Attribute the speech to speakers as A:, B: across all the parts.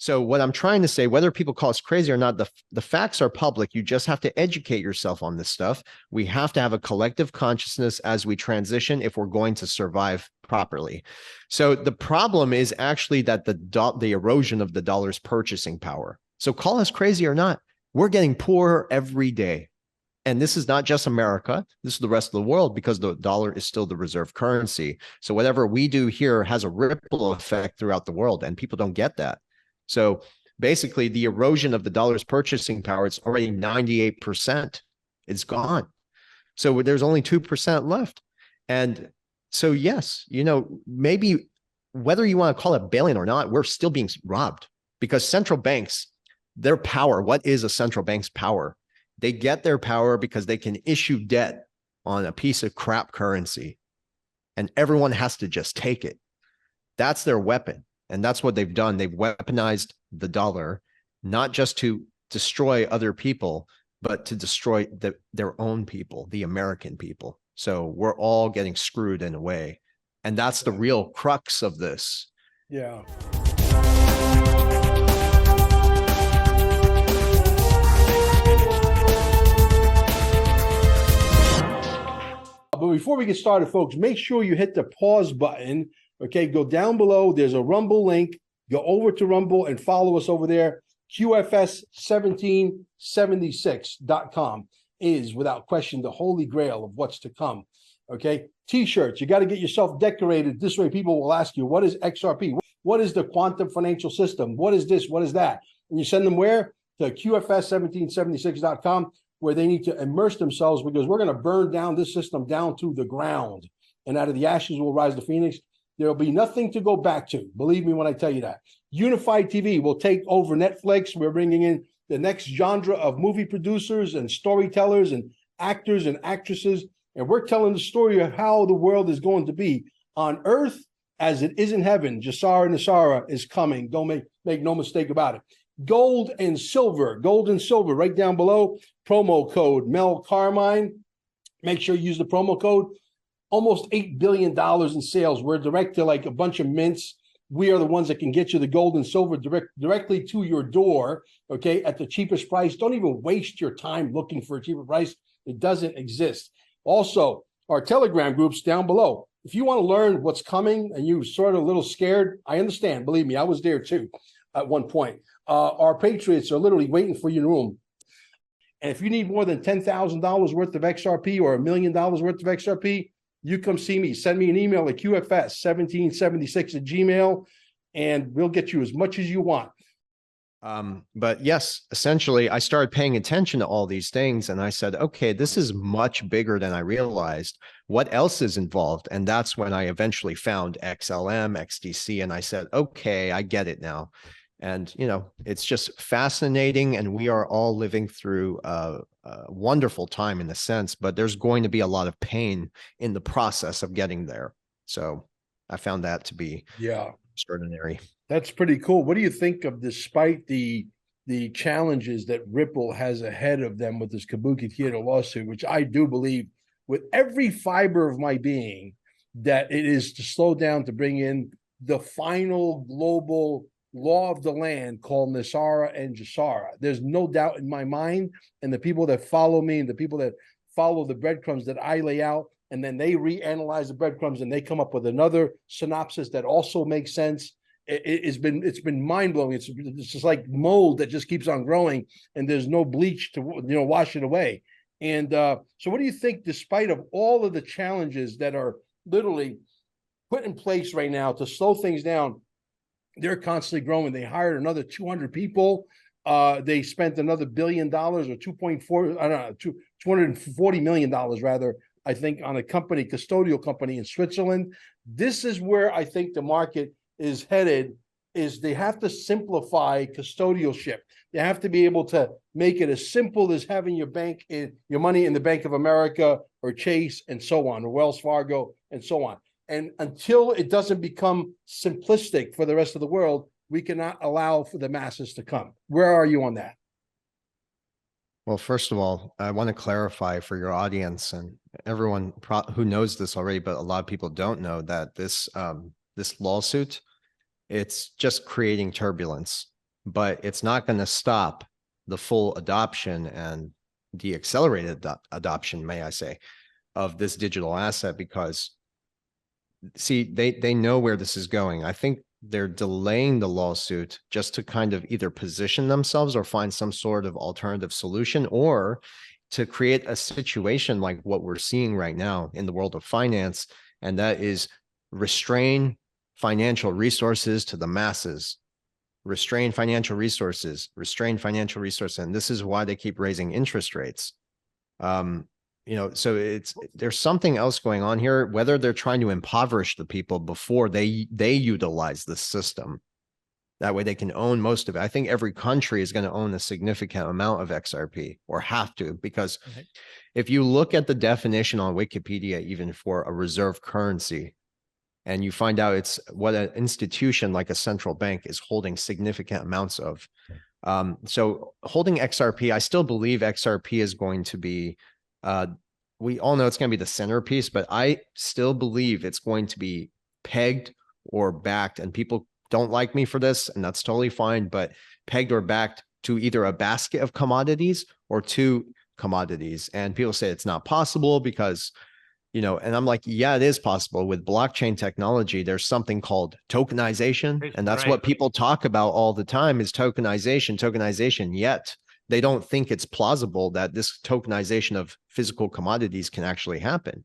A: So what I'm trying to say, whether people call us crazy or not, the facts are public. You just have to educate yourself on this stuff. We have to have a collective consciousness as we transition if we're going to survive properly. So the problem is actually that the erosion of the dollar's purchasing power. So call us crazy or not, we're getting poorer every day. And this is not just America. This is the rest of the world, because the dollar is still the reserve currency. So whatever we do here has a ripple effect throughout the world, and people don't get that. So basically, the erosion of the dollar's purchasing power, it's already 98%. It's gone. So there's only 2% left. And so, yes, maybe whether you want to call it bailing or not, we're still being robbed, because central banks, their power, what is a central bank's power? They get their power because they can issue debt on a piece of crap currency, and everyone has to just take it. That's their weapon. And that's what they've done. They've weaponized the dollar, not just to destroy other people, but to destroy their own people, the American people. So we're all getting screwed in a way. And that's the real crux of this.
B: Yeah. But before we get started, folks, make sure you hit the pause button. Okay, go down below. There's a Rumble link. Go over to Rumble and follow us over there. QFS1776.com is, without question, the holy grail of what's to come. Okay, T-shirts. You got to get yourself decorated. This way people will ask you, what is XRP? What is the quantum financial system? What is this? What is that? And you send them where? To QFS1776.com, where they need to immerse themselves, because we're going to burn down this system down to the ground. And out of the ashes will rise the phoenix. There'll be nothing to go back to. Believe me when I tell you that. Unified TV will take over Netflix. We're bringing in the next genre of movie producers and storytellers and actors and actresses. And we're telling the story of how the world is going to be on earth as it is in heaven. Jasara Nasara is coming. Don't make no mistake about it. Gold and silver right down below. Promo code Mel Carmine. Make sure you use the promo code. Almost $8 billion in sales. We're direct to like a bunch of mints. We are the ones that can get you the gold and silver directly to your door, okay, at the cheapest price. Don't even waste your time looking for a cheaper price. It doesn't exist. Also, our Telegram groups down below. If you want to learn what's coming and you're sort of a little scared, I understand. Believe me, I was there too at one point. Our Patriots are literally waiting for you in the room. And if you need more than $10,000 worth of XRP or $1 million worth of XRP, you come see me. Send me an email at QFS1776@gmail, and we'll get you as much as you want.
A: But yes, essentially, I started paying attention to all these things, and I said, okay, this is much bigger than I realized. What else is involved? And that's when I eventually found XLM, XDC, and I said, okay, I get it now. And, it's just fascinating, and we are all living through a wonderful time in a sense, but there's going to be a lot of pain in the process of getting there. So I found that to be extraordinary.
B: That's pretty cool. What do you think of, despite the challenges that Ripple has ahead of them with this Kabuki Theater lawsuit, which I do believe with every fiber of my being that it is to slow down, to bring in the final global law of the land called Nasara and Jasara. There's no doubt in my mind, and the people that follow me and the people that follow the breadcrumbs that I lay out, and then they reanalyze the breadcrumbs and they come up with another synopsis that also makes sense. It's been mind-blowing. It's just like mold that just keeps on growing, and there's no bleach to wash it away. And so what do you think, despite of all of the challenges that are literally put in place right now to slow things down? They're constantly growing. They hired another 200 people. They spent another $1 billion or $240 million rather, I think, on a custodial company in Switzerland. This is where I think the market is headed, is they have to simplify custodialship. They have to be able to make it as simple as having your money in the Bank of America or Chase and so on, or Wells Fargo and so on. And until it doesn't become simplistic for the rest of the world, we cannot allow for the masses to come. Where are you on that?
A: Well, first of all, I want to clarify for your audience and everyone who knows this already, but a lot of people don't know that this lawsuit, it's just creating turbulence. but it's not going to stop the full adoption and the accelerated adoption, may I say, of this digital asset, because see, they know where this is going. I think they're delaying the lawsuit just to kind of either position themselves or find some sort of alternative solution, or to create a situation like what we're seeing right now in the world of finance, and that is restrain financial resources to the masses. Restrain financial resources, restrain financial resources. And this is why they keep raising interest rates. So there's something else going on here, whether they're trying to impoverish the people before they utilize the system. That way they can own most of it. I think every country is going to own a significant amount of XRP, or have to, because if you look at the definition on Wikipedia, even for a reserve currency, and you find out it's what an institution like a central bank is holding significant amounts of. So holding XRP, I still believe XRP is going to be, we all know it's going to be the centerpiece, but I still believe it's going to be pegged or backed, and people don't like me for this, and that's totally fine, but pegged or backed to either a basket of commodities or two commodities. And people say it's not possible because, and I'm like, yeah, it is possible. With blockchain technology, there's something called tokenization. And that's what people talk about all the time, is tokenization. Yet they don't think it's plausible that this tokenization of physical commodities can actually happen.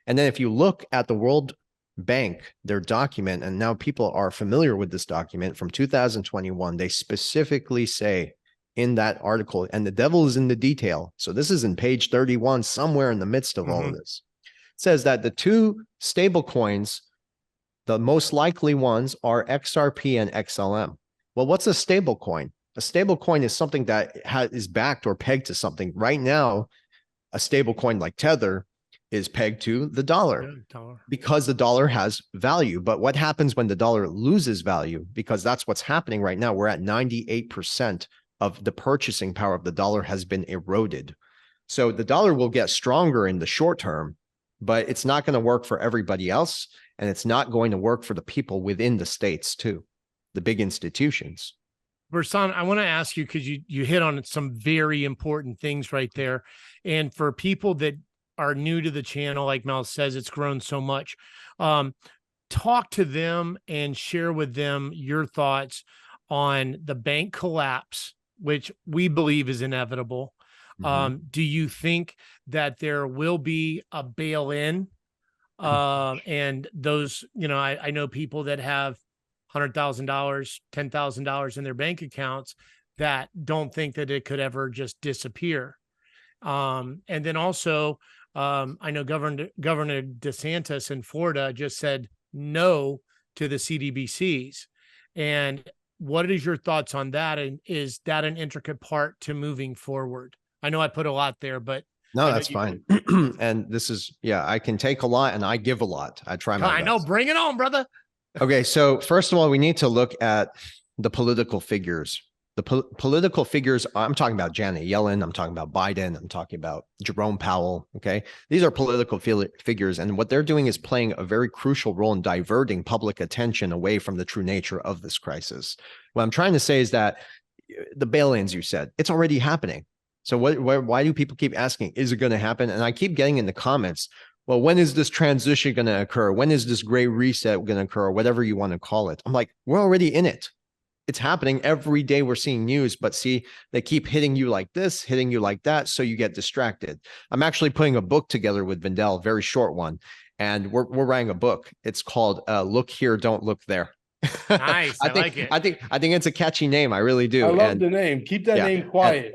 A: And then if you look at the World Bank, their document, and now people are familiar with this document from 2021, they specifically say in that article, and the devil is in the detail. So this is in page 31, somewhere in the midst of all of this. Says that the two stable coins, the most likely ones, are XRP and XLM. Well, what's a stable coin? A stable coin is something that is backed or pegged to something. Right now, a stable coin like Tether is pegged to the dollar, because the dollar has value. But what happens when the dollar loses value? Because that's what's happening right now. We're at 98% of the purchasing power of the dollar has been eroded. So the dollar will get stronger in the short term, but it's not going to work for everybody else. And it's not going to work for the people within the states too, the big institutions.
C: Versan, I want to ask you, because you hit on some very important things right there. And for people that are new to the channel, like Mel says, it's grown so much. Talk to them and share with them your thoughts on the bank collapse, which we believe is inevitable. Do you think that there will be a bail-in? And those, I know people that have $100,000, $10,000 in their bank accounts that don't think that it could ever just disappear. And then also, I know Governor DeSantis in Florida just said no to the CDBCs. And what is your thoughts on that? And is that an intricate part to moving forward? I know I put a lot there, but
A: no, that's fine. And this is, I can take a lot and I give a lot. I try my best.
C: I know, bring it on, brother.
A: Okay, so first of all, we need to look at the political figures. The political figures, I'm talking about Janet Yellen, I'm talking about Biden, I'm talking about Jerome Powell, okay? These are political figures, and what they're doing is playing a very crucial role in diverting public attention away from the true nature of this crisis. What I'm trying to say is that the bail-ins, you said, it's already happening. So why do people keep asking, is it going to happen? And I keep getting in the comments, well, when is this transition going to occur? When is this great reset going to occur? Or whatever you want to call it. I'm like, we're already in it. It's happening every day. We're seeing news, but see, they keep hitting you like this, hitting you like that, so you get distracted. I'm actually putting a book together with Vendel, a very short one, and we're writing a book. It's called "Look Here, Don't Look There."
C: Nice, I like it.
A: I think it's a catchy name. I really do.
B: I love the name. Keep that name quiet.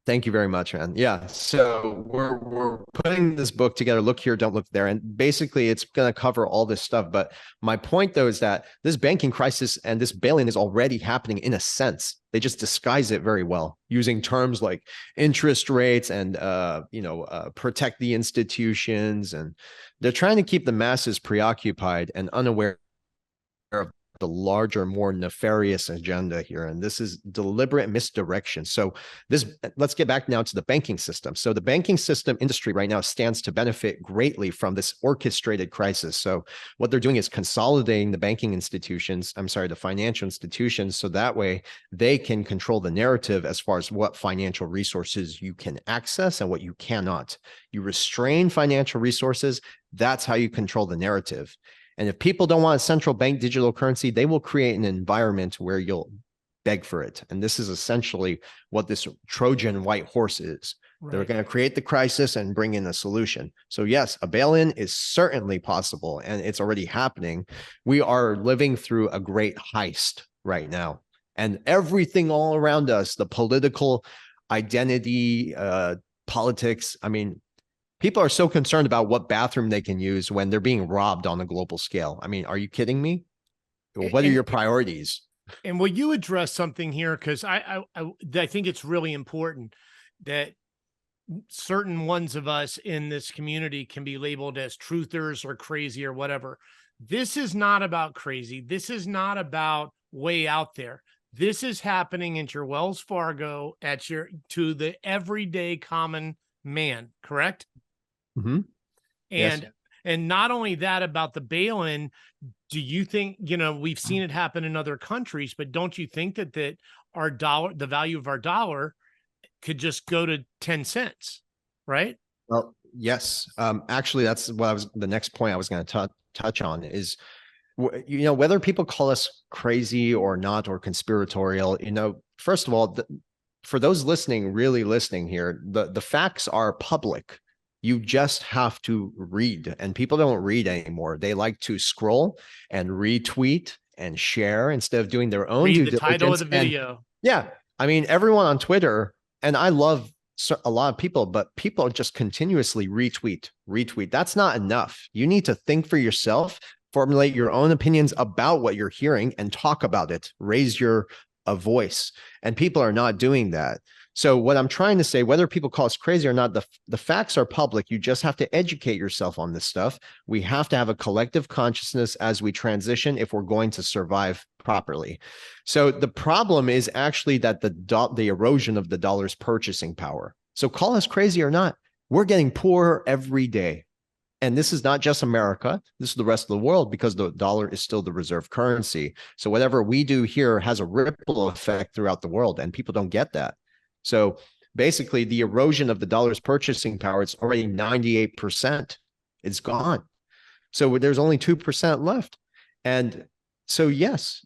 A: Thank you very much, man. Yeah. So we're putting this book together, Look Here, Don't Look There. And basically it's going to cover all this stuff. But my point though, is that this banking crisis and this bail-in is already happening in a sense. They just disguise it very well using terms like interest rates and, protect the institutions. And they're trying to keep the masses preoccupied and unaware of the larger, more nefarious agenda here. And this is deliberate misdirection. So let's get back now to the banking system. So the banking system industry right now stands to benefit greatly from this orchestrated crisis. So what they're doing is consolidating the the financial institutions. So that way they can control the narrative as far as what financial resources you can access and what you cannot. You restrain financial resources. That's how you control the narrative. And if people don't want a central bank digital currency, they will create an environment where you'll beg for it. And this is essentially what this Trojan white horse is. Right. They're going to create the crisis and bring in a solution. So yes, a bail-in is certainly possible, and it's already happening. We are living through a great heist right now. And everything all around us, the political identity, politics, I mean, people are so concerned about what bathroom they can use when they're being robbed on a global scale. I mean, are you kidding me? What are your priorities?
C: And will you address something here? Because I think it's really important that certain ones of us in this community can be labeled as truthers or crazy or whatever. This is not about crazy. This is not about way out there. This is happening at your Wells Fargo, to the everyday common man, correct?
A: Mm-hmm.
C: And not only that, about the bail-in, do you think, we've seen it happen in other countries, but don't you think that our dollar, the value of our dollar could just go to 10 cents, right?
A: Well, yes. Actually, that's the next point I was going to touch on is, whether people call us crazy or not, or conspiratorial, first of all, for those really listening here, the facts are public. You just have to read, and people don't read anymore. They like to scroll and retweet and share instead of doing their own due diligence. Read the title of the video. Yeah. I mean, everyone on Twitter, and I love a lot of people, but people just continuously retweet. That's not enough. You need to think for yourself, formulate your own opinions about what you're hearing, and talk about it. Raise your voice. And people are not doing that. So what I'm trying to say, whether people call us crazy or not, the facts are public. You just have to educate yourself on this stuff. We have to have a collective consciousness as we transition if we're going to survive properly. So the problem is actually that the erosion of the dollar's purchasing power. So call us crazy or not, we're getting poorer every day. And this is not just America. This is the rest of the world, because the dollar is still the reserve currency. So whatever we do here has a ripple effect throughout the world, and people don't get that. So basically, the erosion of the dollar's purchasing power, it's already 98%. It's gone. So there's only 2% left. And so, yes,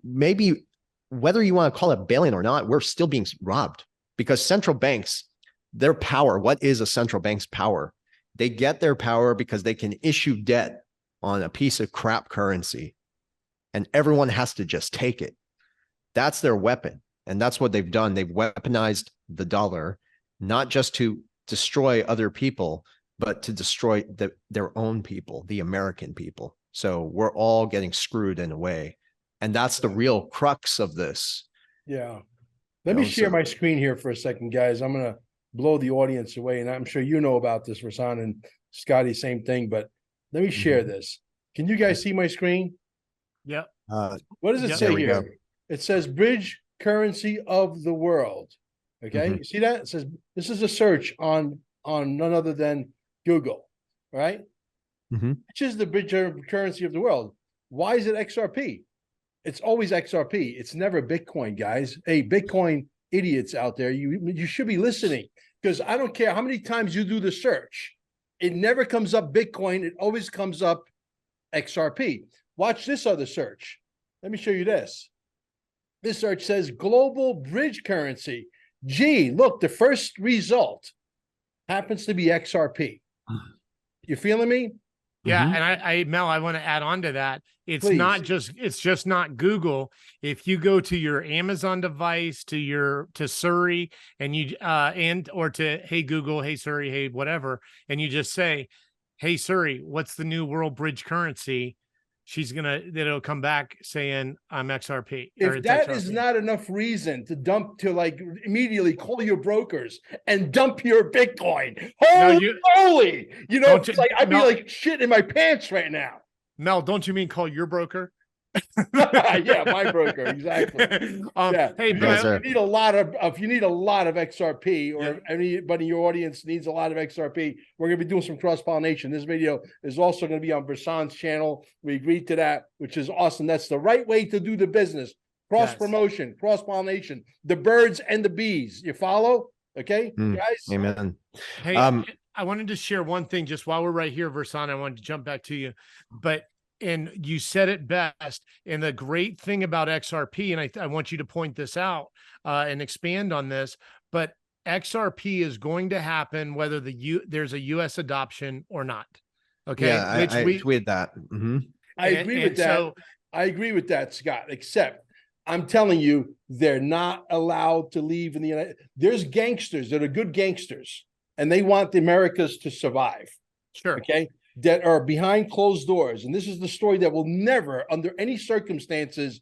A: maybe whether you want to call it bail-in or not, we're still being robbed, because central banks, their power, what is a central bank's power? They get their power because they can issue debt on a piece of crap currency, and everyone has to just take it. That's their weapon. And that's what they've done. They've weaponized the dollar, not just to destroy other people, but to destroy their own people, the American people. So we're all getting screwed in a way. And that's the real crux of this.
B: Yeah. Let me share my screen here for a second, guys. I'm going to blow the audience away. And I'm sure you know about this, Versan, and Scotty, same thing. But let me share this. Can you guys see my screen?
C: Yep.
B: What does it say here? It says bridge currency of the world. Okay, you see that? It says this is a search on none other than Google, right? Which is the bridge currency of the world. Why is it XRP? It's always XRP. It's never Bitcoin, guys. Hey, Bitcoin idiots out there, you should be listening, because I don't care how many times you do the search, it never comes up Bitcoin. It always comes up XRP. Watch this other search. Let me show you this. This search says global bridge currency. Gee, look, the first result happens to be XRP. You feeling me?
C: Yeah. And Mel, I want to add on to that. It's just not Google. If you go to your Amazon device, to Siri, and or to, hey, Google, hey, Siri, hey, whatever, and you just say, hey, Siri, what's the new world bridge currency? It'll come back saying I'm XRP.
B: If that is not enough reason to like immediately call your brokers and dump your Bitcoin. Holy, it's like I'd be like shit in my pants right now.
C: Mel, don't you mean call your broker?
B: Yeah, my broker, exactly. Yeah.
C: Hey,
A: You guys
C: but
A: are-
B: You need a lot of if you need a lot of XRP, or
C: Yeah.
B: if anybody in your audience needs a lot of XRP, we're going to be doing some cross-pollination. This video is also going to be on Versan's channel. We agreed to that, which is awesome. That's the right way to do the business. Cross-promotion, cross-pollination, the birds and the bees. You follow? Okay, guys?
A: Amen.
C: hey, I wanted to share one thing just while we're right here, Versan. I wanted to jump back to you, and you said it best. And the great thing about XRP, and I want you to point this out and expand on this, but XRP is going to happen whether there's a U.S. adoption or not. Okay,
A: Yeah, I tweeted that.
B: I agree with that.
C: So,
B: I agree with that, Scott, except I'm telling you, they're not allowed to leave in the United States. There's gangsters that are good gangsters, and they want the Americas to survive.
C: sure.
B: Okay, that are behind closed doors. And this is the story that will never, under any circumstances,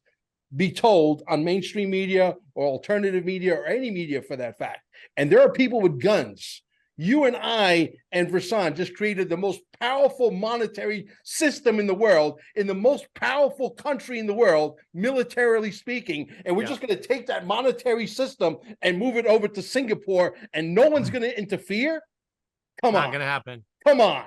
B: be told on mainstream media or alternative media or any media for that fact. And there are people with guns. You and I and Versan just created the most powerful monetary system in the world, in the most powerful country in the world, militarily speaking. And we're just going to take that monetary system and move it over to Singapore, and no one's going to interfere? Come on.
C: Not going to happen.
B: Come on.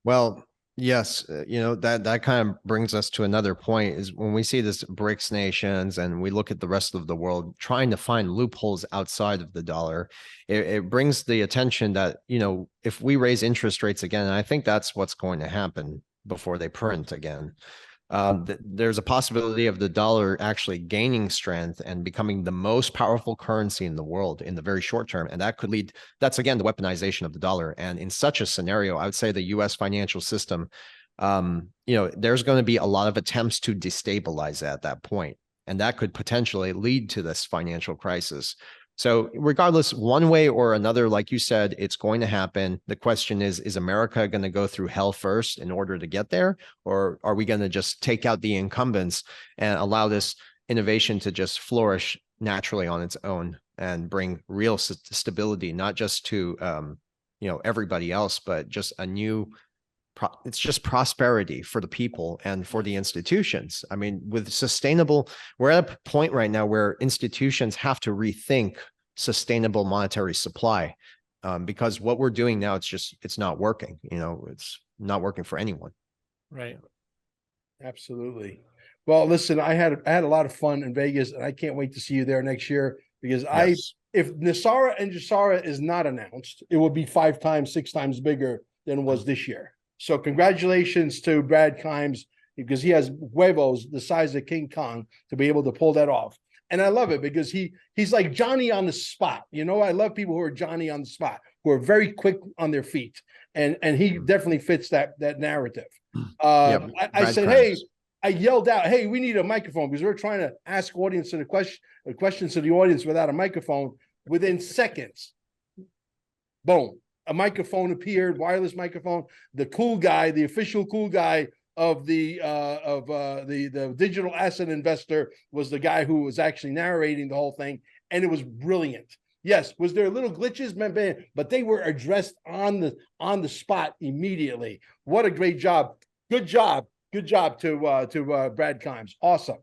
A: Well, yes, that kind of brings us to another point is when we see this BRICS nations and we look at the rest of the world trying to find loopholes outside of the dollar, it brings the attention that, if we raise interest rates again, and I think that's what's going to happen before they print again, there's a possibility of the dollar actually gaining strength and becoming the most powerful currency in the world in the very short term. And that could lead, that's again, the weaponization of the dollar. And in such a scenario, I would say the US financial system, there's going to be a lot of attempts to destabilize at that point. And that could potentially lead to this financial crisis. So regardless, one way or another, like you said, it's going to happen. The question is America going to go through hell first in order to get there? Or are we going to just take out the incumbents and allow this innovation to just flourish naturally on its own and bring real stability, not just to, everybody else, but just it's just prosperity for the people and for the institutions. I mean, we're at a point right now where institutions have to rethink sustainable monetary supply, because what we're doing now, it's not working. It's not working for anyone.
C: Right.
B: Absolutely. Well, listen, I had a lot of fun in Vegas, and I can't wait to see you there next year, because if NESARA and GESARA is not announced, it will be 5 times, 6 times bigger than it was this year. So congratulations to Brad Kimes, because he has huevos the size of King Kong to be able to pull that off. And I love it because he's like Johnny on the spot. I love people who are Johnny on the spot, who are very quick on their feet. And he definitely fits that narrative. I said, hey, I yelled out, hey, we need a microphone, because we're trying to ask questions to the audience without a microphone. Within seconds, boom. A microphone appeared, wireless microphone. The cool guy, the official cool guy of the digital asset investor, was the guy who was actually narrating the whole thing, and it was brilliant. Yes, was there little glitches, but they were addressed on the spot immediately. What a great job! Good job to Brad Kimes. Awesome.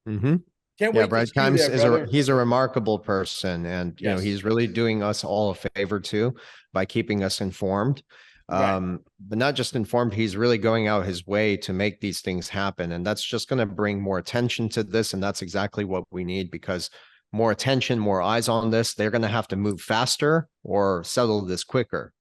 A: Mm-hmm.
B: Can't wait.
A: Brad Kimes he's a remarkable person, and he's really doing us all a favor too by keeping us informed. Right. But not just informed, he's really going out his way to make these things happen, and that's just going to bring more attention to this, and that's exactly what we need, because more attention, more eyes on this, they're going to have to move faster or settle this quicker.